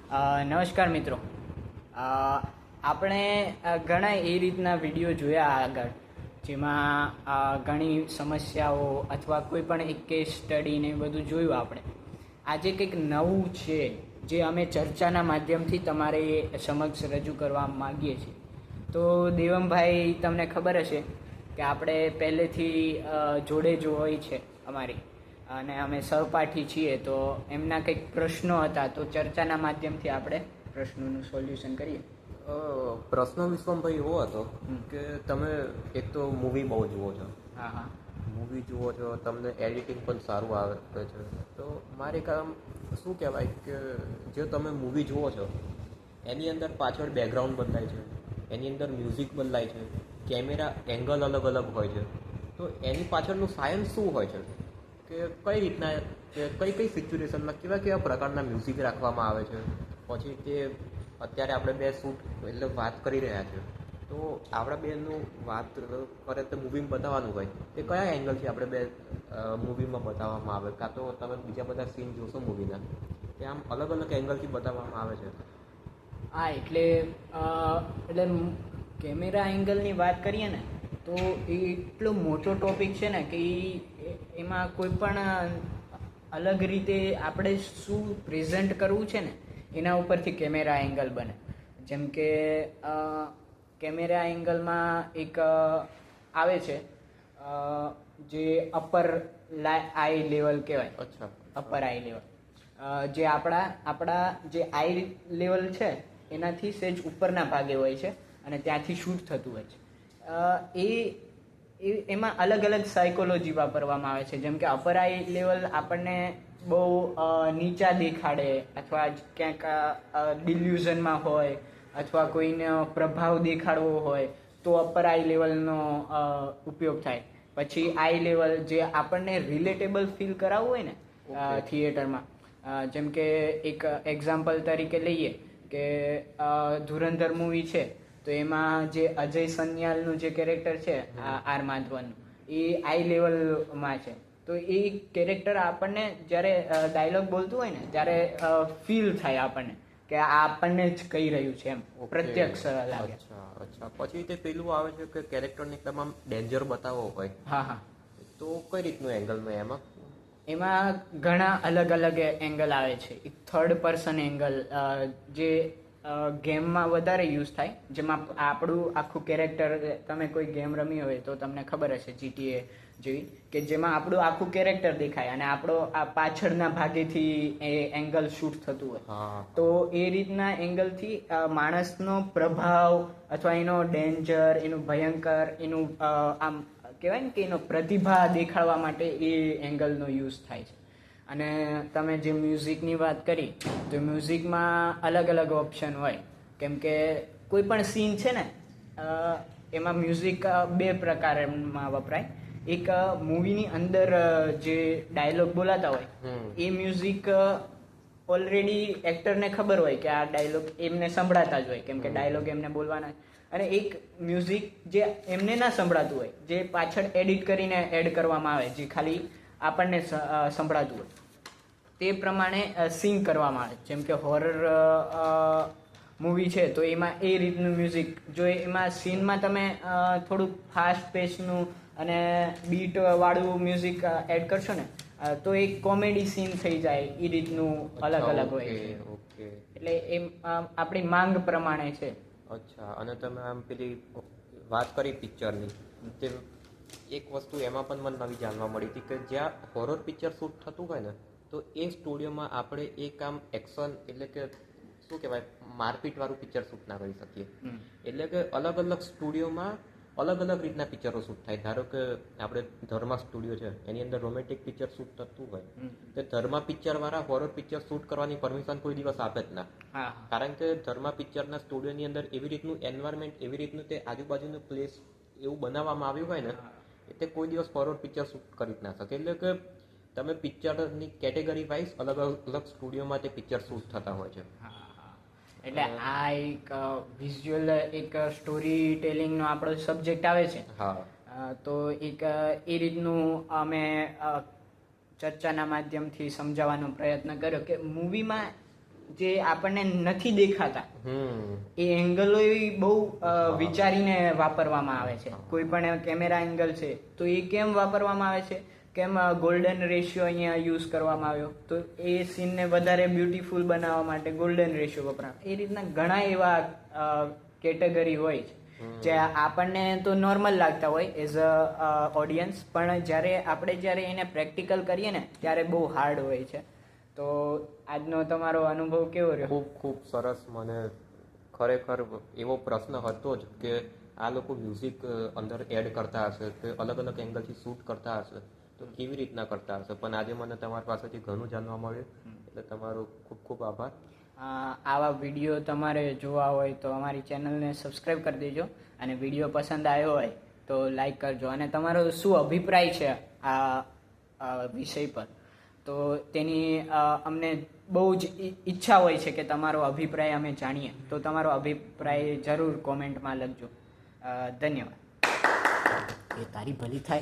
નમસ્કાર મિત્રો. આપણે ઘણા એ રીતના વિડીયો જોયા આગળ, જેમાં ઘણી સમસ્યાઓ અથવા કોઈ પણ એક કેસ સ્ટડી ને બધું જોયું આપણે. આજે કંઈક નવું છે જે અમે ચર્ચાના માધ્યમથી તમારે સમક્ષ રજૂ કરવા માગીએ છીએ. તો દેવમભાઈ, તમને ખબર હશે કે આપણે પહેલેથી જોડે જ હોય છે અમારી, અને અમે સહપાઠી છીએ. તો એમના કંઈક પ્રશ્નો હતા, તો ચર્ચાના માધ્યમથી આપણે પ્રશ્નોનું સોલ્યુશન કરીએ. પ્રશ્ન વિશ્વમભાઈ એવો હતો કે તમે એક તો મૂવી બહુ જુઓ છો. હા હા. મૂવી જુઓ છો, તમને એડિટિંગ પણ સારું આવે છે. તો મારે કામ શું કહેવાય કે જે તમે મૂવી જુઓ છો એની અંદર પાછળ બેકગ્રાઉન્ડ બદલાય છે, એની અંદર મ્યુઝિક બદલાય છે, કેમેરા એંગલ અલગ અલગ હોય છે. તો એની પાછળનું સાયન્સ શું હોય છે કે કઈ રીતના કઈ કઈ સિચ્યુએશનમાં કેવા કેવા પ્રકારના મ્યુઝિક રાખવામાં આવે છે. પછી તે અત્યારે આપણે બે શૂટ એટલે વાત કરી રહ્યા છે, તો આપણા બેનું વાત કરે તો મૂવીમાં બતાવવાનું હોય તે કયા એંગલથી આપણે બે મૂવીમાં બતાવવામાં આવે, કાં તો તમે બીજા બધા સીન જોશો મૂવીના તે આમ અલગ અલગ એંગલથી બતાવવામાં આવે છે. હા, એટલે કેમેરા એંગલની વાત કરીએ ને તો એ એટલો મોટો ટોપિક છે ને કે એમાં કોઈ પણ અલગ રીતે આપણે શું પ્રેઝન્ટ કરવું છે ને એના ઉપરથી કેમેરા એંગલ બને. જેમ કે કેમેરા એંગલમાં એક આવે છે જે અપર આઈ લેવલ કહેવાય. અચ્છા. અપર આઈ લેવલ જે આપણા જે આઈ લેવલ છે એનાથી સહેજ ઉપરના ભાગે હોય છે અને ત્યાંથી શૂટ થતું હોય છે. એમાં અલગ અલગ સાયકોલોજી વાપરવામાં આવે છે. જેમ કે અપર આઈ લેવલ આપણને બહુ નીચા દેખાડે, અથવા ક્યાંક ડિલ્યુઝનમાં હોય, અથવા કોઈને પ્રભાવ દેખાડવો હોય તો અપર આઈ લેવલનો ઉપયોગ થાય. પછી આઈ લેવલ જે આપણને રિલેટેબલ ફીલ કરાવવું હોય ને થિયેટરમાં, જેમ કે એક એક્ઝામ્પલ તરીકે લઈએ કે ધુરંધર મૂવી છે તો એમાં જે અજય સન્યાલનું જે કેરેક્ટર છે આર માધવનનું, એ આઈ લેવલમાં છે. તો એ કેરેક્ટર આપણને જ્યારે ડાયલોગ બોલતું હોય ને ત્યારે ફીલ થાય આપણને કે આ આપણને જ કહી રહ્યું છે, એમ પ્રત્યક્ષ લાગે. અચ્છા. પછી તે પેલું આવે છે કે કેરેક્ટરને તમામ ડેન્જર બતાવવો હોય. હા હા. તો કઈ રીતનું એંગલમાં એમાં ઘણા અલગ અલગ એંગલ આવે છે. એક થર્ડ પર્સન એંગલ જે ગેમમાં વધારે યુઝ થાય, જેમાં આપણું આખું કેરેક્ટર, તમે કોઈ ગેમ રમી હોય તો તમને ખબર હશે GTA જેવી, કે જેમાં આપણું આખું કેરેક્ટર દેખાય અને આપણો આ પાછળના ભાગેથી એ એંગલ શૂટ થતું હોય. તો એ રીતના એંગલથી માણસનો પ્રભાવ અથવા એનો ડેન્જર, એનું ભયંકર, એનું આમ કહેવાય ને કે એનો પ્રતિભા દેખાડવા માટે એ એંગલનો યુઝ થાય છે. અને તમે જે મ્યુઝિકની વાત કરી તો મ્યુઝિકમાં અલગ અલગ ઓપ્શન હોય. કેમ કે કોઈ પણ સીન છે ને એમાં મ્યુઝિક બે પ્રકારમાં વપરાય. એક મૂવીની અંદર જે ડાયલોગ બોલાતા હોય એ મ્યુઝિક ઓલરેડી એક્ટરને ખબર હોય કે આ ડાયલોગ એમને સંભળાતા જ હોય, કેમ કે ડાયલોગ એમને બોલવાના. અને એક મ્યુઝિક જે એમને ના સંભળાતું હોય, જે પાછળ એડિટ કરીને એડ કરવામાં આવે, જે ખાલી આપણને સંભળાતું હોય, તે પ્રમાણે સિંગ કરવામાં આવે. જેમ કે હોરર મૂવી છે તો એમાં એ રીતનું મ્યુઝિક, જો એમાં સીનમાં તમે થોડુંક ફાસ્ટ પેસનું અને બીટ વાળું મ્યુઝિક એડ કરશો ને તો એક કોમેડી સીન થઈ જાય. એ રીતનું અલગ અલગ હોય છે. એટલે એમ આપણી માંગ પ્રમાણે છે. અચ્છા. અને તમે આમ પેલી વાત કરી પિક્ચરની, તે એક વસ્તુ એમાં પણ મને નવી જાણવા મળી હતી કે જ્યાં હોરર પિક્ચર શૂટ થતું હોય ને તો એ સ્ટુડિયોમાં આપણે એક આમ એક્શન, એટલે કે શું કહેવાય, મારપીટ વાળું પિક્ચર શૂટ ના કરી શકીએ. એટલે કે અલગ અલગ સ્ટુડિયોમાં અલગ અલગ રીતના પિક્ચરો શૂટ થાય. ધારો કે આપણે ધર્મા સ્ટુડિયો છે, એની અંદર રોમેન્ટિક પિક્ચર શૂટ થતું હોય તો ધર્મા પિક્ચર વાળા હોરર પિક્ચર શૂટ કરવાની પરમિશન કોઈ દિવસ આપે જ ના. કારણ કે ધર્મા પિક્ચરના સ્ટુડિયોની અંદર એવી રીતનું એન્વાયરમેન્ટ, એવી રીતનું તે આજુબાજુનું પ્લેસ એવું બનાવવામાં આવ્યું હોય ને એટલે કોઈ દિવસ હોરર પિક્ચર શૂટ કરી જ ના શકે. એટલે કે તમે પિક્ચરની કેટેગરી વાઇઝ અલગ અલગ સ્ટુડિયોમાં તે પિક્ચર શૂટ થતા હોય છે. એટલે આ એક વિઝ્યુઅલ એક સ્ટોરી ટેલિંગનો આપણો સબ્જેક્ટ આવે છે. તો એક એ રીતનું અમે ચર્ચાના માધ્યમથી સમજાવવાનો પ્રયત્ન કર્યો કે મૂવીમાં જે આપણને નથી દેખાતા હમ એ એંગલો બહુ વિચારીને વાપરવામાં આવે છે. કોઈ પણ કેમેરા એંગલ છે તો એ કેમ વાપરવામાં આવે છે, કેમ ગોલ્ડન રેશિયો અહીંયા યુઝ કરવામાં આવ્યો, તો એ સીનને વધારે બ્યુટીફુલ બનાવવા માટે ગોલ્ડન રેશિયો વપરાય. એ રીતના ઘણા એવા કેટેગરી હોય છે જે આપણને તો નોર્મલ લાગતા હોય એઝ અ ઓડિયન્સ, પણ જ્યારે એને પ્રેક્ટિકલ કરીએ ને ત્યારે બહુ હાર્ડ હોય છે. તો આજનો તમારો અનુભવ કેવો રહ્યો? ખૂબ ખૂબ સરસ. મને ખરેખર એવો પ્રશ્ન હતો જ કે આ લોકો મ્યુઝિક અંદર એડ કરતા હશે કે અલગ અલગ એંગલથી શૂટ કરતા હશે તો કેવી રીતના કરતા હશે, પણ આજે મને તમારી પાસેથી ઘણું જાણવા મળ્યું, એટલે તમારો ખૂબ ખૂબ આભાર. આવા વિડીયો તમારે જોવા હોય તો અમારી ચેનલને સબસ્ક્રાઈબ કરી દેજો, અને વિડીયો પસંદ આવ્યો હોય તો લાઈક કરજો, અને તમારો શું અભિપ્રાય છે આ વિષય પર, તો તેની અમને બહુ જ ઈચ્છા હોય છે કે તમારો અભિપ્રાય અમે જાણીએ, તો તમારો અભિપ્રાય જરૂર કોમેન્ટમાં લખજો. ધન્યવાદ. એ તારી ભલી થાય.